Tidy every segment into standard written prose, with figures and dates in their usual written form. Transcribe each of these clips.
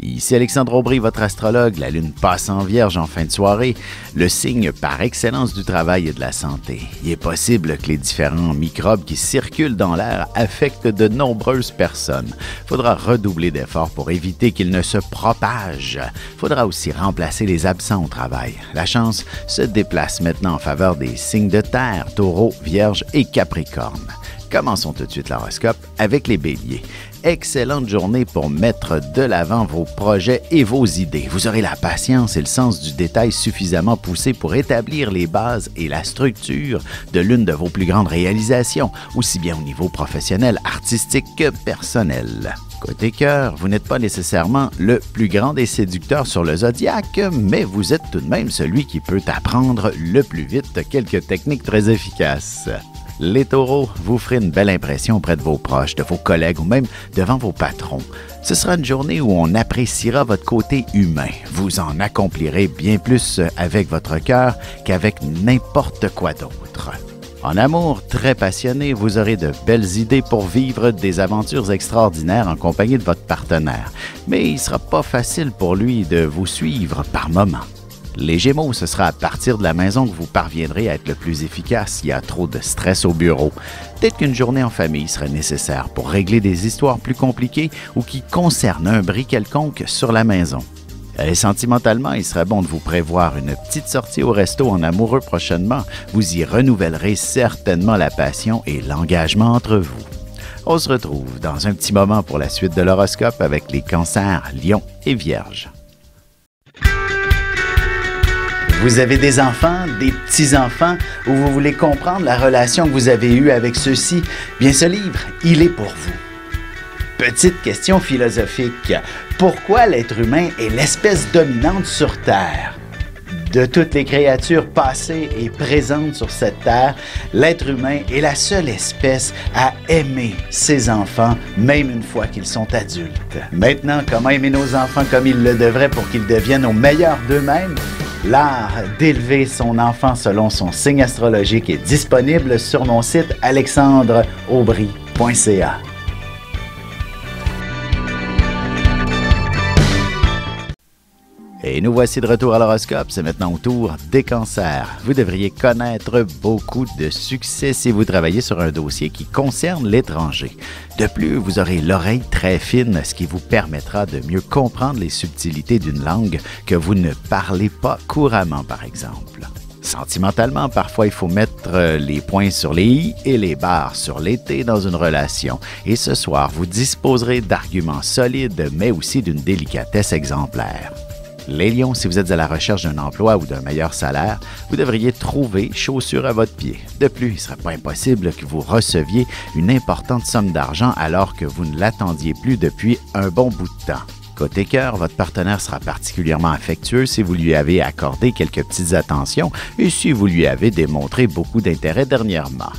Ici Alexandre Aubry, votre astrologue. La lune passe en Vierge en fin de soirée, le signe par excellence du travail et de la santé. Il est possible que les différents microbes qui circulent dans l'air affectent de nombreuses personnes. Il faudra redoubler d'efforts pour éviter qu'ils ne se propagent. Il faudra aussi remplacer les absents au travail. La chance se déplace maintenant en faveur des signes de terre, Taureau, Vierge et Capricorne. Commençons tout de suite l'horoscope avec les Béliers. Excellente journée pour mettre de l'avant vos projets et vos idées. Vous aurez la patience et le sens du détail suffisamment poussés pour établir les bases et la structure de l'une de vos plus grandes réalisations, aussi bien au niveau professionnel, artistique que personnel. Côté cœur, vous n'êtes pas nécessairement le plus grand des séducteurs sur le zodiaque, mais vous êtes tout de même celui qui peut apprendre le plus vite quelques techniques très efficaces. Les taureaux, vous ferez une belle impression auprès de vos proches, de vos collègues ou même devant vos patrons. Ce sera une journée où on appréciera votre côté humain. Vous en accomplirez bien plus avec votre cœur qu'avec n'importe quoi d'autre. En amour, très passionné, vous aurez de belles idées pour vivre des aventures extraordinaires en compagnie de votre partenaire. Mais il ne sera pas facile pour lui de vous suivre par moments. Les Gémeaux, ce sera à partir de la maison que vous parviendrez à être le plus efficace. Il y a trop de stress au bureau. Peut-être qu'une journée en famille serait nécessaire pour régler des histoires plus compliquées ou qui concernent un bris quelconque sur la maison. Et sentimentalement, il serait bon de vous prévoir une petite sortie au resto en amoureux prochainement. Vous y renouvellerez certainement la passion et l'engagement entre vous. On se retrouve dans un petit moment pour la suite de l'horoscope avec les Cancers, Lions et Vierges. Vous avez des enfants, des petits-enfants, ou vous voulez comprendre la relation que vous avez eue avec ceux-ci? Bien, ce livre, il est pour vous. Petite question philosophique. Pourquoi l'être humain est l'espèce dominante sur Terre? De toutes les créatures passées et présentes sur cette terre, l'être humain est la seule espèce à aimer ses enfants, même une fois qu'ils sont adultes. Maintenant, comment aimer nos enfants comme ils le devraient pour qu'ils deviennent au meilleur d'eux-mêmes? L'art d'élever son enfant selon son signe astrologique est disponible sur mon site alexandreaubry.ca. Et nous voici de retour à l'horoscope, c'est maintenant au tour des cancers. Vous devriez connaître beaucoup de succès si vous travaillez sur un dossier qui concerne l'étranger. De plus, vous aurez l'oreille très fine, ce qui vous permettra de mieux comprendre les subtilités d'une langue que vous ne parlez pas couramment, par exemple. Sentimentalement, parfois, il faut mettre les points sur les i et les barres sur les t dans une relation. Et ce soir, vous disposerez d'arguments solides, mais aussi d'une délicatesse exemplaire. Les lions, si vous êtes à la recherche d'un emploi ou d'un meilleur salaire, vous devriez trouver chaussure à votre pied. De plus, il ne serait pas impossible que vous receviez une importante somme d'argent alors que vous ne l'attendiez plus depuis un bon bout de temps. Côté cœur, votre partenaire sera particulièrement affectueux si vous lui avez accordé quelques petites attentions et si vous lui avez démontré beaucoup d'intérêt dernièrement.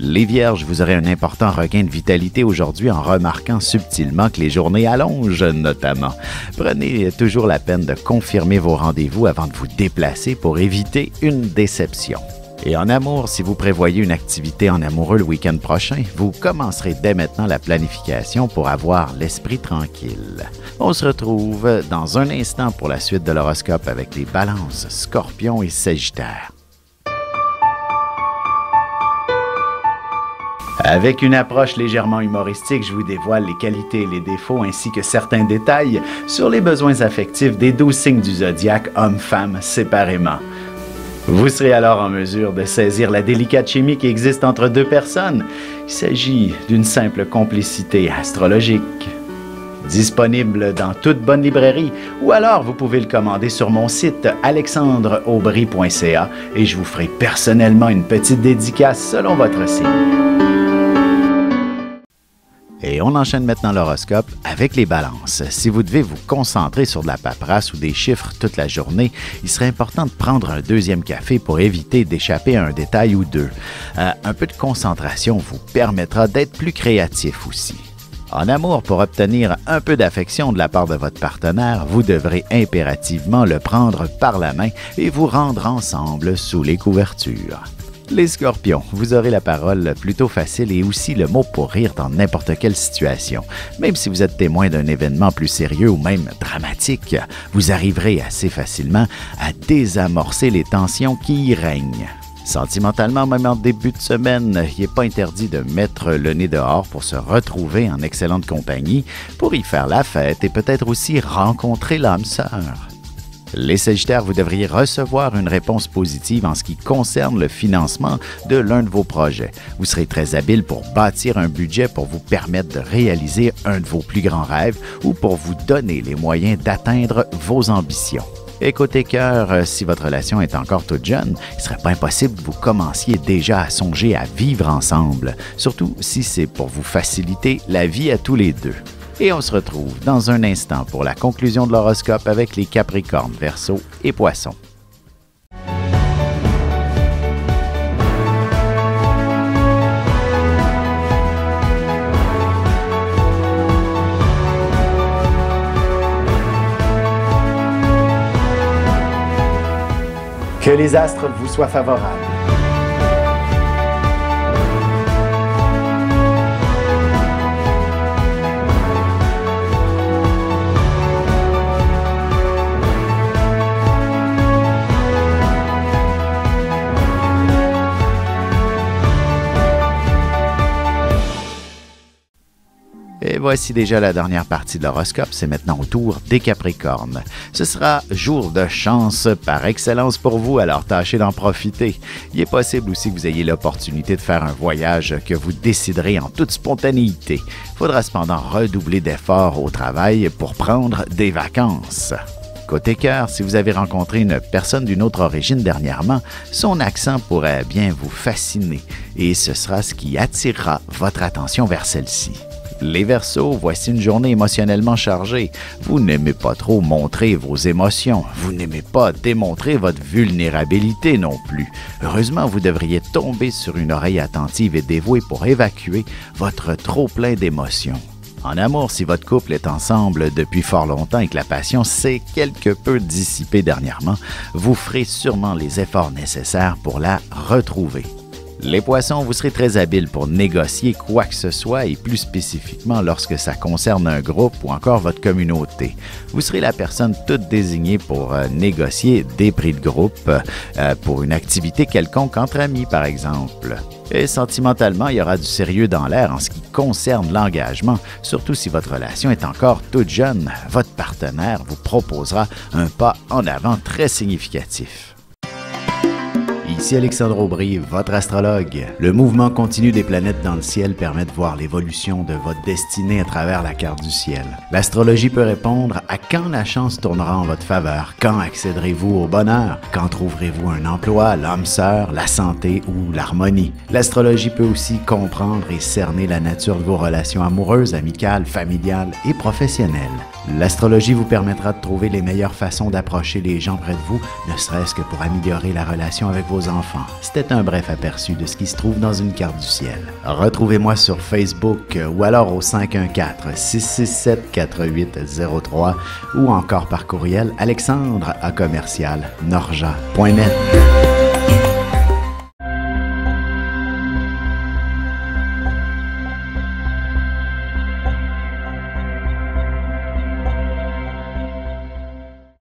Les Vierges, vous aurez un important regain de vitalité aujourd'hui en remarquant subtilement que les journées allongent notamment. Prenez toujours la peine de confirmer vos rendez-vous avant de vous déplacer pour éviter une déception. Et en amour, si vous prévoyez une activité en amoureux le week-end prochain, vous commencerez dès maintenant la planification pour avoir l'esprit tranquille. On se retrouve dans un instant pour la suite de l'horoscope avec les Balances, Scorpions et Sagittaires. Avec une approche légèrement humoristique, je vous dévoile les qualités et les défauts ainsi que certains détails sur les besoins affectifs des 12 signes du zodiaque, hommes-femmes séparément. Vous serez alors en mesure de saisir la délicate chimie qui existe entre deux personnes. Il s'agit d'une simple complicité astrologique. Disponible dans toute bonne librairie ou alors vous pouvez le commander sur mon site alexandreaubry.ca et je vous ferai personnellement une petite dédicace selon votre signe. Et on enchaîne maintenant l'horoscope avec les balances. Si vous devez vous concentrer sur de la paperasse ou des chiffres toute la journée, il serait important de prendre un deuxième café pour éviter d'échapper à un détail ou deux. Un peu de concentration vous permettra d'être plus créatif aussi. En amour, pour obtenir un peu d'affection de la part de votre partenaire, vous devrez impérativement le prendre par la main et vous rendre ensemble sous les couvertures. Les scorpions, vous aurez la parole plutôt facile et aussi le mot pour rire dans n'importe quelle situation. Même si vous êtes témoin d'un événement plus sérieux ou même dramatique, vous arriverez assez facilement à désamorcer les tensions qui y règnent. Sentimentalement, même en début de semaine, il n'est pas interdit de mettre le nez dehors pour se retrouver en excellente compagnie, pour y faire la fête et peut-être aussi rencontrer l'âme sœur. Les Sagittaires, vous devriez recevoir une réponse positive en ce qui concerne le financement de l'un de vos projets. Vous serez très habile pour bâtir un budget pour vous permettre de réaliser un de vos plus grands rêves ou pour vous donner les moyens d'atteindre vos ambitions. Et côté cœur, si votre relation est encore toute jeune, il ne serait pas impossible que vous commenciez déjà à songer à vivre ensemble, surtout si c'est pour vous faciliter la vie à tous les deux. Et on se retrouve dans un instant pour la conclusion de l'horoscope avec les Capricornes, Verseaux et Poissons. Que les astres vous soient favorables. Et voici déjà la dernière partie de l'horoscope, c'est maintenant au tour des Capricornes. Ce sera jour de chance par excellence pour vous, alors tâchez d'en profiter. Il est possible aussi que vous ayez l'opportunité de faire un voyage que vous déciderez en toute spontanéité. Il faudra cependant redoubler d'efforts au travail pour prendre des vacances. Côté cœur, si vous avez rencontré une personne d'une autre origine dernièrement, son accent pourrait bien vous fasciner et ce sera ce qui attirera votre attention vers celle-ci. Les Verseaux, voici une journée émotionnellement chargée. Vous n'aimez pas trop montrer vos émotions. Vous n'aimez pas démontrer votre vulnérabilité non plus. Heureusement, vous devriez tomber sur une oreille attentive et dévouée pour évacuer votre trop-plein d'émotions. En amour, si votre couple est ensemble depuis fort longtemps et que la passion s'est quelque peu dissipée dernièrement, vous ferez sûrement les efforts nécessaires pour la retrouver. Les Poissons, vous serez très habiles pour négocier quoi que ce soit et plus spécifiquement lorsque ça concerne un groupe ou encore votre communauté. Vous serez la personne toute désignée pour négocier des prix de groupe pour une activité quelconque entre amis, par exemple. Et sentimentalement, il y aura du sérieux dans l'air en ce qui concerne l'engagement, surtout si votre relation est encore toute jeune. Votre partenaire vous proposera un pas en avant très significatif. Ici Alexandre Aubry, votre astrologue. Le mouvement continu des planètes dans le ciel permet de voir l'évolution de votre destinée à travers la carte du ciel. L'astrologie peut répondre à quand la chance tournera en votre faveur, quand accéderez-vous au bonheur, quand trouverez-vous un emploi, l'âme sœur, la santé ou l'harmonie. L'astrologie peut aussi comprendre et cerner la nature de vos relations amoureuses, amicales, familiales et professionnelles. L'astrologie vous permettra de trouver les meilleures façons d'approcher les gens près de vous, ne serait-ce que pour améliorer la relation avec vos enfants. C'était un bref aperçu de ce qui se trouve dans une carte du ciel. Retrouvez-moi sur Facebook ou alors au 514-667-4803 ou encore par courriel alexandre@norja.net.